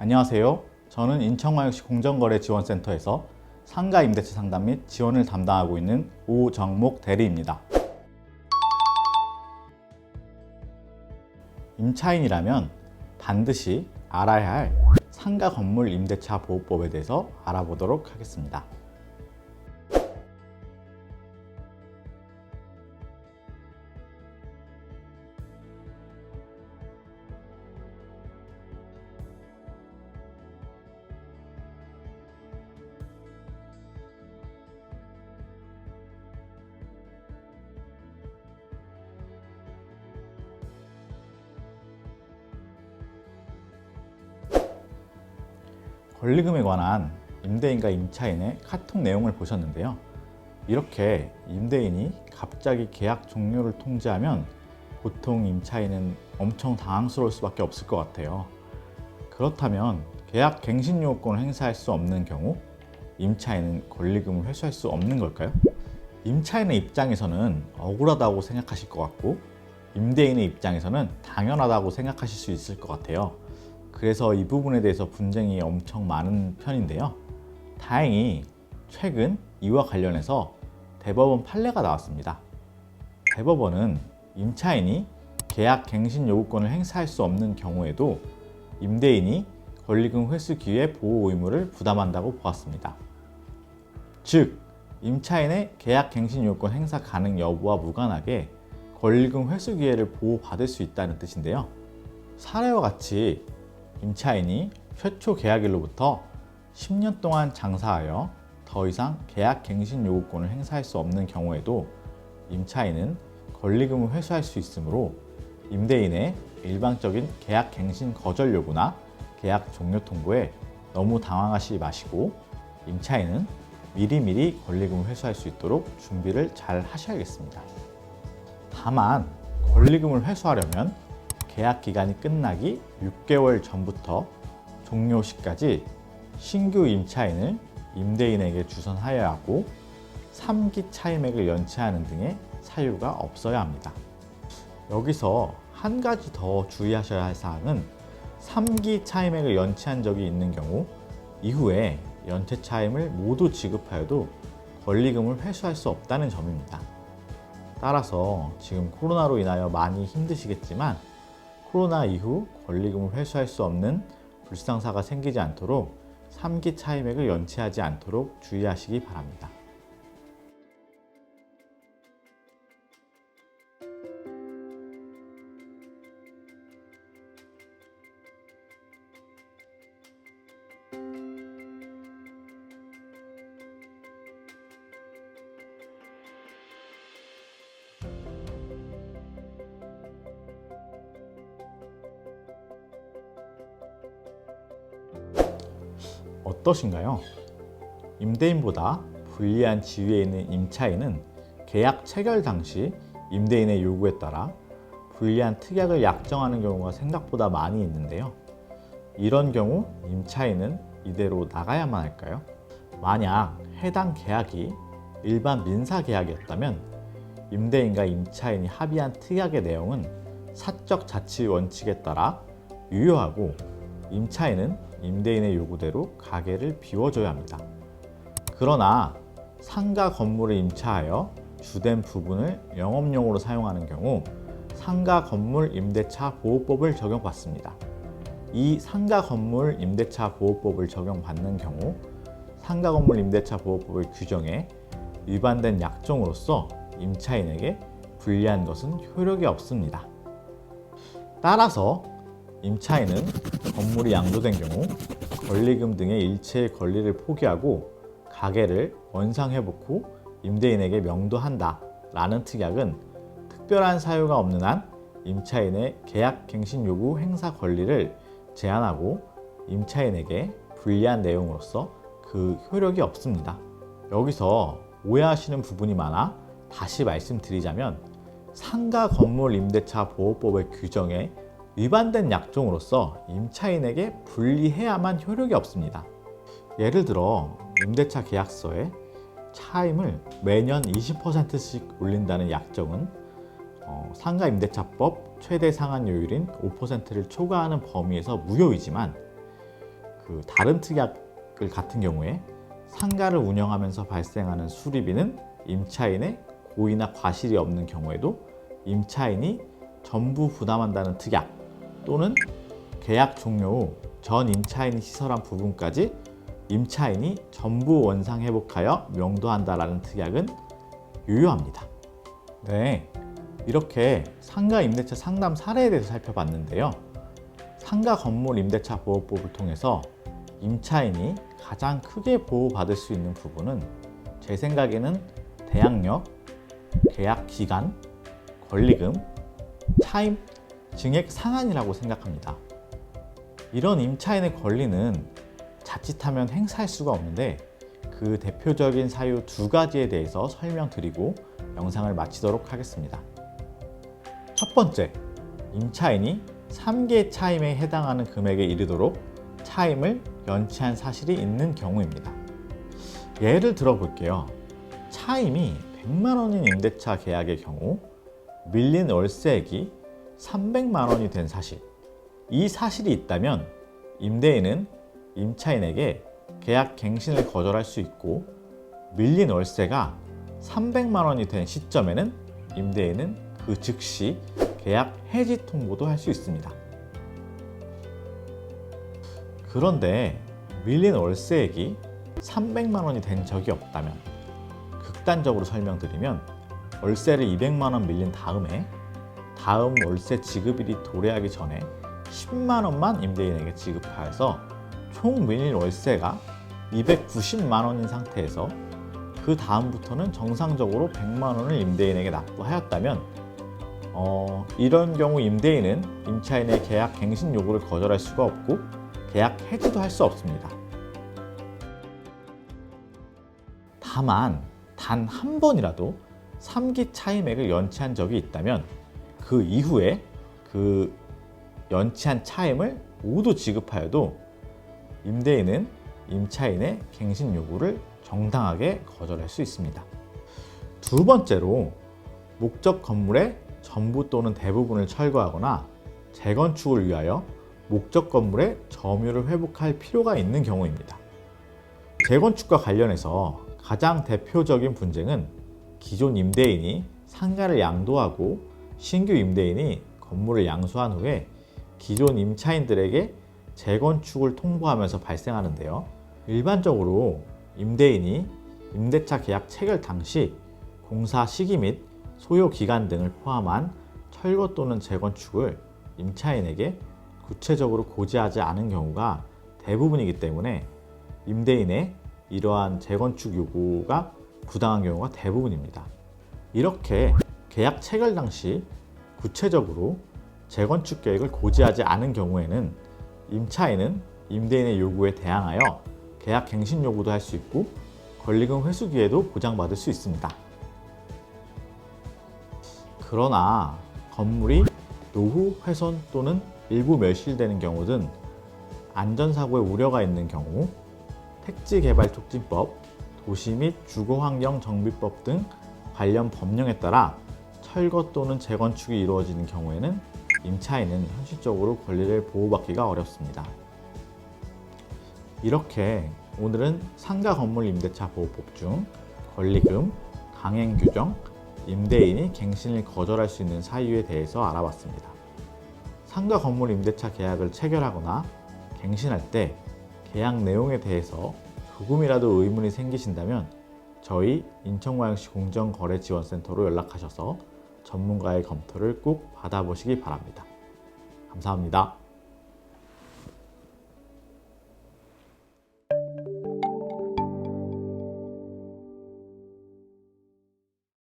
안녕하세요. 저는 인천광역시 공정거래지원센터에서 상가 임대차 상담 및 지원을 담당하고 있는 오정목 대리입니다. 임차인이라면 반드시 알아야 할 상가 건물 임대차 보호법에 대해서 알아보도록 하겠습니다. 권리금에 관한 임대인과 임차인의 카톡 내용을 보셨는데요. 이렇게 임대인이 갑자기 계약 종료를 통지하면 보통 임차인은 엄청 당황스러울 수밖에 없을 것 같아요. 그렇다면 계약 갱신 요구권을 행사할 수 없는 경우 임차인은 권리금을 회수할 수 없는 걸까요? 임차인의 입장에서는 억울하다고 생각하실 것 같고 임대인의 입장에서는 당연하다고 생각하실 수 있을 것 같아요. 그래서 이 부분에 대해서 분쟁이 엄청 많은 편인데요. 다행히 최근 이와 관련해서 대법원 판례가 나왔습니다. 대법원은 임차인이 계약 갱신 요구권을 행사할 수 없는 경우에도 임대인이 권리금 회수 기회 보호 의무를 부담한다고 보았습니다. 즉, 임차인의 계약 갱신 요구권 행사 가능 여부와 무관하게 권리금 회수 기회를 보호받을 수 있다는 뜻인데요. 사례와 같이 임차인이 최초 계약일로부터 10년 동안 장사하여 더 이상 계약 갱신 요구권을 행사할 수 없는 경우에도 임차인은 권리금을 회수할 수 있으므로 임대인의 일방적인 계약 갱신 거절 요구나 계약 종료 통보에 너무 당황하지 마시고 임차인은 미리미리 권리금을 회수할 수 있도록 준비를 잘 하셔야겠습니다. 다만 권리금을 회수하려면 계약 기간이 끝나기 6개월 전부터 종료 시까지 신규 임차인을 임대인에게 주선하여야 하고 3기 차임액을 연체하는 등의 사유가 없어야 합니다. 여기서 한 가지 더 주의하셔야 할 사항은 3기 차임액을 연체한 적이 있는 경우 이후에 연체 차임을 모두 지급하여도 권리금을 회수할 수 없다는 점입니다. 따라서 지금 코로나로 인하여 많이 힘드시겠지만 코로나 이후 권리금을 회수할 수 없는 불상사가 생기지 않도록 3기 차임액을 연체하지 않도록 주의하시기 바랍니다. 어떠신가요? 임대인보다 불리한 지위에 있는 임차인은 계약 체결 당시 임대인의 요구에 따라 불리한 특약을 약정하는 경우가 생각보다 많이 있는데요. 이런 경우 임차인은 이대로 나가야만 할까요? 만약 해당 계약이 일반 민사 계약이었다면 임대인과 임차인이 합의한 특약의 내용은 사적 자치 원칙에 따라 유효하고 임차인은 임대인의 요구대로 가게를 비워줘야 합니다. 그러나 상가 건물을 임차하여 주된 부분을 영업용으로 사용하는 경우 상가 건물 임대차 보호법을 적용받습니다. 이 상가 건물 임대차 보호법을 적용받는 경우 상가 건물 임대차 보호법의 규정에 위반된 약정으로서 임차인에게 불리한 것은 효력이 없습니다. 따라서 임차인은 건물이 양도된 경우 권리금 등의 일체의 권리를 포기하고 가게를 원상회복 후 임대인에게 명도한다 라는 특약은 특별한 사유가 없는 한 임차인의 계약 갱신 요구 행사 권리를 제한하고 임차인에게 불리한 내용으로서 그 효력이 없습니다. 여기서 오해하시는 부분이 많아 다시 말씀드리자면 상가 건물 임대차 보호법의 규정에 위반된 약정으로서 임차인에게 분리해야만 효력이 없습니다. 예를 들어 임대차 계약서에 차임을 매년 20%씩 올린다는 약정은 상가임대차법 최대 상한요율인 5%를 초과하는 범위에서 무효이지만 다른 특약을 같은 경우에 상가를 운영하면서 발생하는 수리비는 임차인의 고의나 과실이 없는 경우에도 임차인이 전부 부담한다는 특약, 또는 계약 종료 후 전 임차인이 시설한 부분까지 임차인이 전부 원상 회복하여 명도한다라는 특약은 유효합니다. 네, 이렇게 상가 임대차 상담 사례에 대해서 살펴봤는데요. 상가 건물 임대차 보호법을 통해서 임차인이 가장 크게 보호받을 수 있는 부분은 제 생각에는 대항력, 계약 기간, 권리금, 차임, 증액 상한이라고 생각합니다. 이런 임차인의 권리는 자칫하면 행사할 수가 없는데 그 대표적인 사유 2가지에 대해서 설명드리고 영상을 마치도록 하겠습니다. 첫 번째, 임차인이 3개 차임에 해당하는 금액에 이르도록 차임을 연체한 사실이 있는 경우입니다. 예를 들어 볼게요. 차임이 100만 원인 임대차 계약의 경우 밀린 월세액이 300만 원이 된 사실, 이 사실이 있다면 임대인은 임차인에게 계약 갱신을 거절할 수 있고, 밀린 월세가 300만 원이 된 시점에는 임대인은 그 즉시 계약 해지 통보도 할 수 있습니다. 그런데 밀린 월세액이 300만 원이 된 적이 없다면, 극단적으로 설명드리면 월세를 200만 원 밀린 다음에 다음 월세 지급일이 도래하기 전에 10만 원만 임대인에게 지급하여서 총 밀린 월세가 290만 원인 상태에서 그 다음부터는 정상적으로 100만 원을 임대인에게 납부하였다면 이런 경우 임대인은 임차인의 계약 갱신 요구를 거절할 수가 없고 계약 해지도 할 수 없습니다. 다만 단 한 번이라도 3기 차임액을 연체한 적이 있다면 그 이후에 그 연체한 차임을 모두 지급하여도 임대인은 임차인의 갱신 요구를 정당하게 거절할 수 있습니다. 두 번째로, 목적 건물의 전부 또는 대부분을 철거하거나 재건축을 위하여 목적 건물의 점유를 회복할 필요가 있는 경우입니다. 재건축과 관련해서 가장 대표적인 분쟁은 기존 임대인이 상가를 양도하고 신규 임대인이 건물을 양수한 후에 기존 임차인들에게 재건축을 통보하면서 발생하는데요. 일반적으로 임대인이 임대차 계약 체결 당시 공사 시기 및 소요 기간 등을 포함한 철거 또는 재건축을 임차인에게 구체적으로 고지하지 않은 경우가 대부분이기 때문에 임대인의 이러한 재건축 요구가 부당한 경우가 대부분입니다. 이렇게 계약 체결 당시 구체적으로 재건축 계획을 고지하지 않은 경우에는 임차인은 임대인의 요구에 대항하여 계약 갱신 요구도 할 수 있고 권리금 회수 기회도 보장받을 수 있습니다. 그러나 건물이 노후 훼손 또는 일부 멸실되는 경우 등 안전사고의 우려가 있는 경우 택지개발촉진법, 도시 및 주거환경정비법 등 관련 법령에 따라 철거 또는 재건축이 이루어지는 경우에는 임차인은 현실적으로 권리를 보호받기가 어렵습니다. 이렇게 오늘은 상가 건물 임대차 보호법 중 권리금, 강행 규정, 임대인이 갱신을 거절할 수 있는 사유에 대해서 알아봤습니다. 상가 건물 임대차 계약을 체결하거나 갱신할 때 계약 내용에 대해서 조금이라도 의문이 생기신다면 저희 인천광역시 공정거래지원센터로 연락하셔서 전문가의 검토를 꼭 받아보시기 바랍니다. 감사합니다.